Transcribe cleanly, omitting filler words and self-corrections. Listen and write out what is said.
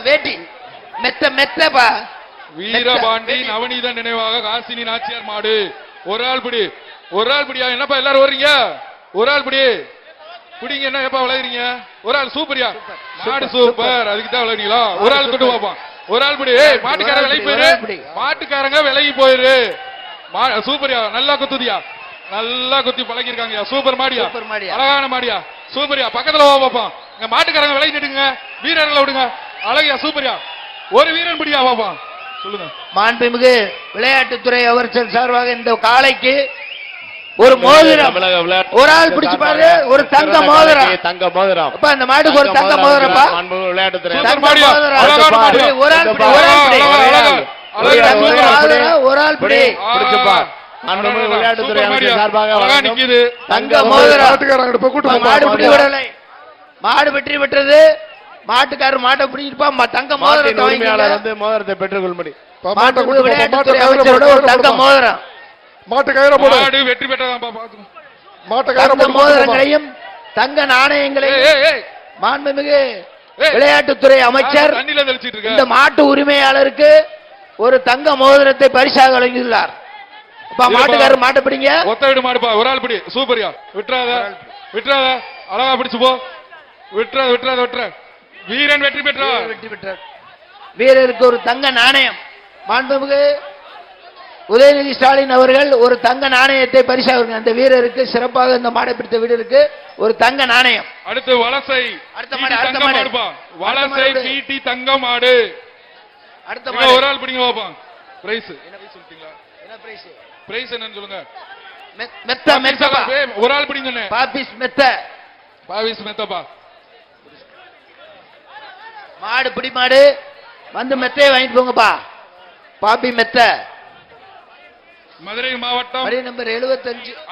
வேட்டி மெத்த மெத்தப்பா. வீரபாண்டி நவநீதன் நினைவாக காசினி நாச்சியார் மாடு. ஒரு ஆள் பிடி, ஒரு ஆள் பிடியா. என்னப்பா எல்லாரும் வர்றீங்க? ஒரு ஆள் பிடி பிடிங்க. என்ன எப்பா விளையாடுறீங்க? ஒரு ஆள் சூப்பரியா, மாடு சூப்பர். அதுக்கு தான் விளையாடுறீங்களா? ஒரு ஆள் கொண்டு பார்ப்போம். ஒரு ஆள் பிடி. மாட்டுக்காரங்க விலகி போயிரு, மாட்டுக்காரங்க விலகி போயிரு. சூப்பரியா, நல்லா குத்துதியா, நல்லா குத்தி பழகிருக்காங்க. சூப்பர் மாடியா, அழகான மாடியா, சூப்பரியா. பக்கத்துல பாப்போம். இங்க மாட்டுக்காரங்க விலகி நிடுங்க, வீரர்களை விடுங்க. அழகியா, சூப்பரியா. ஒரு வீரன் பிடியா பாப்போம். சொல்லுங்க. மாண்புமிகு விளையாட்டுத்துறை அமைச்சர் சார்பாக இந்த காளைக்கு ஒரு மோதிரம், ஒரு ஆள் பிடிச்சு பாரு, ஒரு தங்க மோதிரம். தங்க மோதிரம். அப்ப அந்த மாட்டுக்கு ஒரு தங்க மோதிரப்பா. விளையாட்டுத்துறை ஒரு ஆள் பிடி, ஒரு ஆள் பிடி. விளையாட்டுத்துறை அமைச்சர் சார்பாக தங்க மோதிரம். மாடு பிடி விடலை, மாடு வெற்றி பெற்றது. மாட்டுக்காரர் மாட்டை பிடிச்சிருப்பா. தங்க மோதிரத்தை உரிமையாளர் வந்து மோதிரத்தை பெற்றுக் கொள்ளும்படி விளையாட்டுத்துறை அமைச்சரோட ஒரு தங்க மோதிரம். மாடு வெற்றி பெற்றதான் மோதிரங்களையும் தங்க நாணயங்களையும் மாண்புமிகு விளையாட்டுத்துறை அமைச்சர் இந்த மாட்டு உரிமையாளருக்கு ஒரு தங்க மோதிரத்தை பரிசாக வழங்கியுள்ளார். மாட்டுக்காரர் மாட்டை பிடிங்க. ஒத்தவிடு மாடுப்பா. ஒரு ஆள் பிடி. சூப்பரியா. விட்டுறாத, விட்டுறாத. அழகா பிடிச்சு போ. விட்டுறாத, விட்டுறாத, விட்டுற. வீரன் வெற்றி பெற்றார். வெற்றி பெற்றார். வீரருக்கு ஒரு தங்க நாணயம். மாண்புமிகு உதயநிதி ஸ்டாலின் அவர்கள் ஒரு தங்க நாணயத்தை பரிசாக அந்த வீரருக்கு, சிறப்பாக இந்த மாடை பிடித்த வீரருக்கு ஒரு தங்க நாணயம். அடுத்து வலசை. அடுத்த மாடு வலசை பீட்டி தங்க மாடு. அடுத்த மாடு ஒரு ஆள் பிடிங்க பாப்போம். பிரைஸ் என்ன சொல்றீங்களா? என்ன பிரைஸ்? பிரைஸ் என்னன்னு சொல்லுங்க. மெத்த மெத்தப்பா. ஒரு ஆள் பிடிங்க. பாபிஸ் மெத்த. பாபிஸ் மெத்தப்பா. மாடு பிடி. மாடு வந்து மெத்தையை வாங்கிட்டு போங்கப்பா. பாபி மெத்த. மதுரை மாவட்டம் நம்பர் 75.